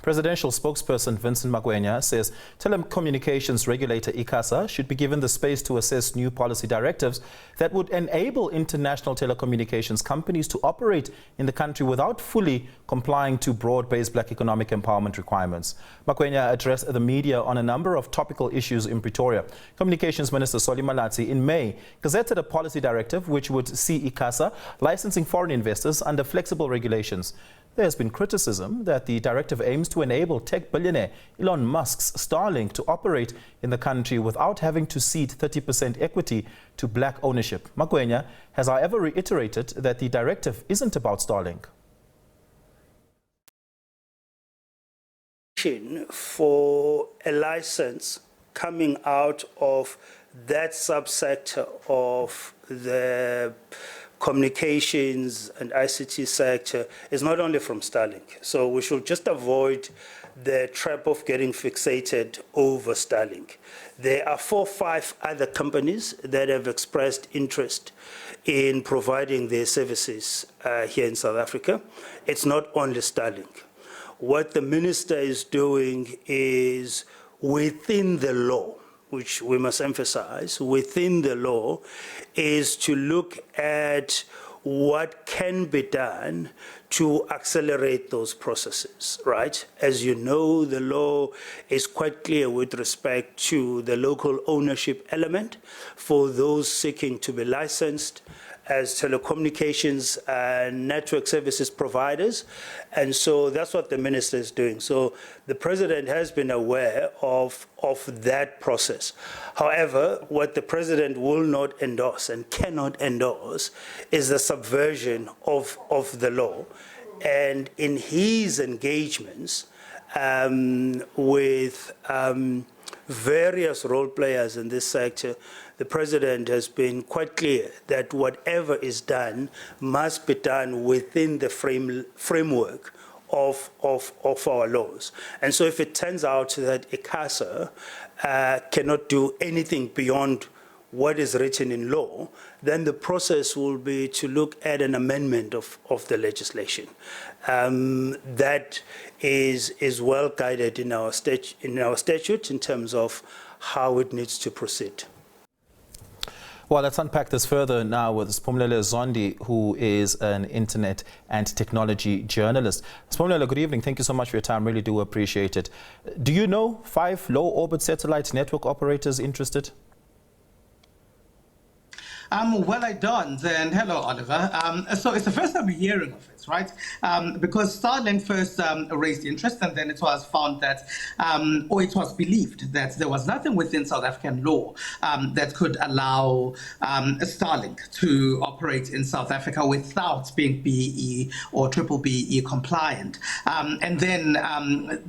Presidential spokesperson Vincent Magwenya says telecommunications regulator ICASA should be given the space to assess new policy directives that would enable international telecommunications companies to operate in the country without fully complying to broad-based black economic empowerment requirements. Magwenya addressed the media on a number of topical issues in Pretoria. Communications Minister Malatsi in May gazetted a policy directive which would see ICASA licensing foreign investors under flexible regulations. There has been criticism that the directive aims to enable tech billionaire Elon Musk's Starlink to operate in the country without having to cede 30% equity to black ownership. Magwenya has, however, reiterated that the directive isn't about Starlink. For a license coming out of that subsector of the communications and ICT sector is not only from Starlink. So we should just avoid the trap of getting fixated over Starlink. There are 4 or 5 other companies that have expressed interest in providing their services here in South Africa. It's not only Starlink. What the minister is doing is within the law, which we must emphasize, within the law, is to look at what can be done to accelerate those processes, right? As you know, the law is quite clear with respect to the local ownership element for those seeking to be licensed as telecommunications and network services providers. And so that's what the minister is doing. So the president has been aware of that process. However, what the president will not endorse and cannot endorse is the subversion of the law. And in his engagements with various role players in this sector, the president has been quite clear that whatever is done must be done within the framework of our laws. And so if it turns out that ICASA cannot do anything beyond what is written in law, then the process will be to look at an amendment of the legislation. That is well guided in our statute in terms of how it needs to proceed. Well, let's unpack this further now with Siphumelele Zondi, who is an internet and technology journalist. Siphumelele, good evening. Thank you so much for your time. Really do appreciate it. Do you know 5 low-orbit satellite network operators interested? Well, I don't. And hello, Oliver. So it's the first time we're hearing of it, right? Because Starlink first raised interest, and then it was found that, or it was believed that there was nothing within South African law that could allow Starlink to operate in South Africa without being BE or triple BE compliant. And then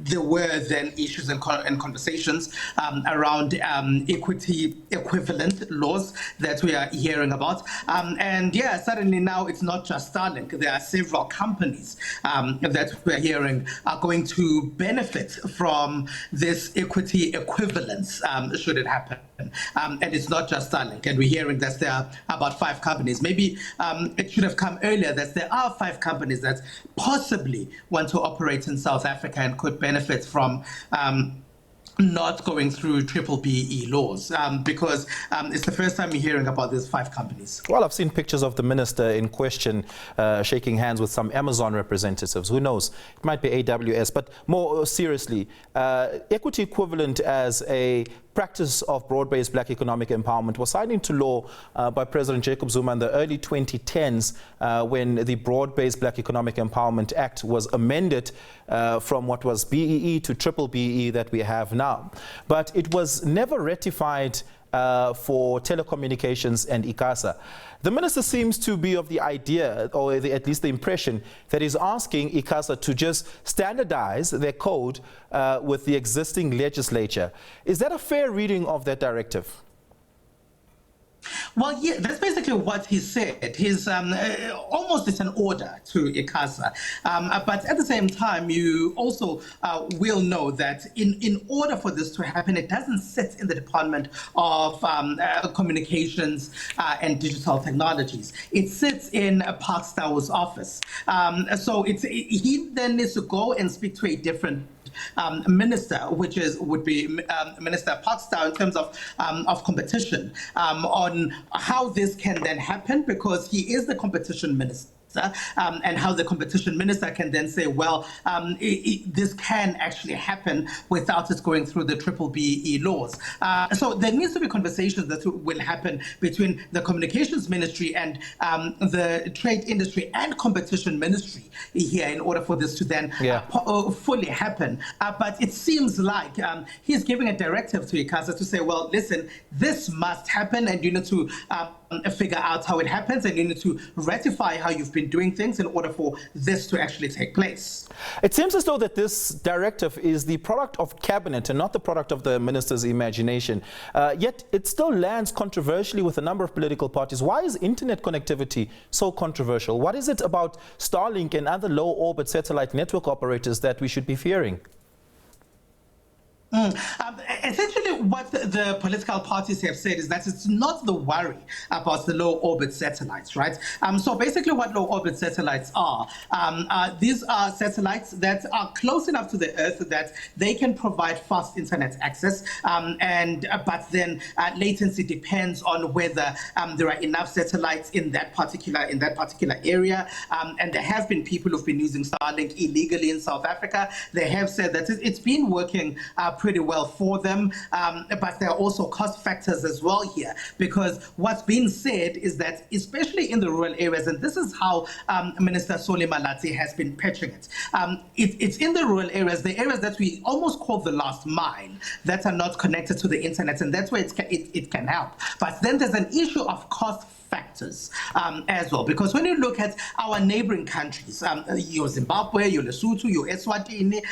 there were then issues and conversations around equity equivalent laws that we are hearing about. And yeah, suddenly now it's not just Starlink. There are several companies that we're hearing are going to benefit from this equity equivalence should it happen. And it's not just Starlink. And we're hearing that there are about 5 companies. Maybe it should have come earlier that there are 5 companies that possibly want to operate in South Africa and could benefit from not going through triple BE laws, because it's the first time we're hearing about these 5 companies. Well, I've seen pictures of the minister in question shaking hands with some Amazon representatives. Who knows? It might be AWS. But more seriously, equity equivalent as a practice of broad-based black economic empowerment was signed into law by President Jacob Zuma in the early 2010s when the Broad-Based Black Economic Empowerment Act was amended from what was BEE to triple BE that we have now. But it was never ratified for telecommunications and ICASA. The minister seems to be of the idea, or at least the impression, that he's asking ICASA to just standardize their code with the existing legislature. Is that a fair reading of that directive? Well, yeah, that's basically what he said. He's almost it's an order to ICASA. But at the same time, you also will know that in order for this to happen, it doesn't sit in the Department of Communications and Digital Technologies. It sits in Park Stow's office. So he then needs to go and speak to a different minister, which would be Minister Pakstow, in terms of competition, on how this can then happen, because he is the competition minister. And how the competition minister can then say, well, this can actually happen without it going through the BBBE laws. So there needs to be conversations that will happen between the communications ministry and the trade industry and competition ministry here in order for this to then fully happen. But it seems like he's giving a directive to ICASA to say, well, listen, this must happen, and you need to figure out how it happens, and you need to ratify how you've been doing things in order for this to actually take place. It seems as though that this directive is the product of cabinet and not the product of the minister's imagination. Yet it still lands controversially with a number of political parties. Why is internet connectivity so controversial? What is it about Starlink and other low orbit satellite network operators that we should be fearing? Essentially, what the political parties have said is that it's not the worry about the low orbit satellites, right? So basically what low orbit satellites are, these are satellites that are close enough to the Earth that they can provide fast internet access, but then latency depends on whether there are enough satellites in that particular area. And there have been people who've been using Starlink illegally in South Africa. They have said that it's been working pretty well for them, but there are also cost factors as well here, because what's been said is that, especially in the rural areas, and this is how Minister Malatsi has been pitching it, it's in the rural areas, the areas that we almost call the last mile, that are not connected to the internet, and that's where it can help. But then there's an issue of cost factors as well, because when you look at our neighboring countries, your Zimbabwe, your Lesotho, your Eswatini,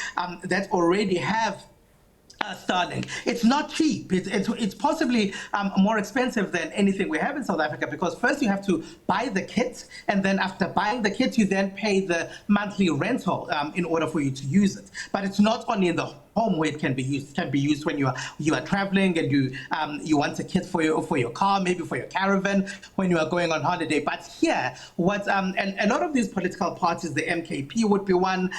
that already have Starlink, it's not cheap. It's possibly more expensive than anything we have in South Africa, because first you have to buy the kit, and then after buying the kit, you then pay the monthly rental in order for you to use it. But it's not only in the home where it can be used. It can be used when you are traveling and you want a kit for your car, maybe for your caravan, when you are going on holiday. But here, what and a lot of these political parties, the MKP would be one.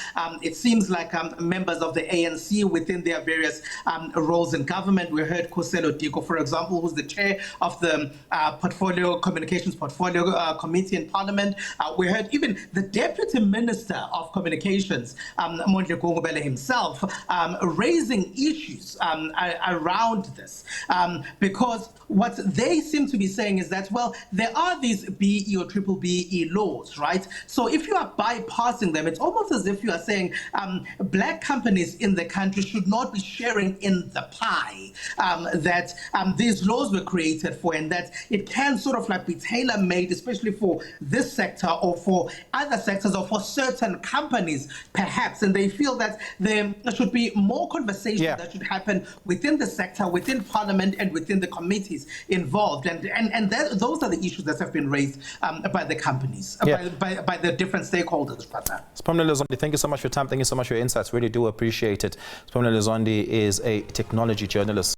It seems like members of the ANC within their various roles in government. We heard Khoselo Diko, for example, who's the chair of the Communications Portfolio Committee in Parliament. We heard even the Deputy Minister of Communications, Mondle Gungubele himself, raising issues around this, because what they seem to be saying is that, well, there are these BE or BBBE laws, right? So if you are bypassing them, it's almost as if you are saying black companies in the country should not be sharing in the pie that these laws were created for, and that it can sort of like be tailor-made, especially for this sector or for other sectors or for certain companies, perhaps. And they feel that there should be more conversation that should happen within the sector, within Parliament, and within the committees involved. And those are the issues that have been raised by the companies, by the different stakeholders. Siphumelele Zondi, thank you so much for your time. Thank you so much for your insights. Really do appreciate it. Siphumelele Zondi is a technology journalist.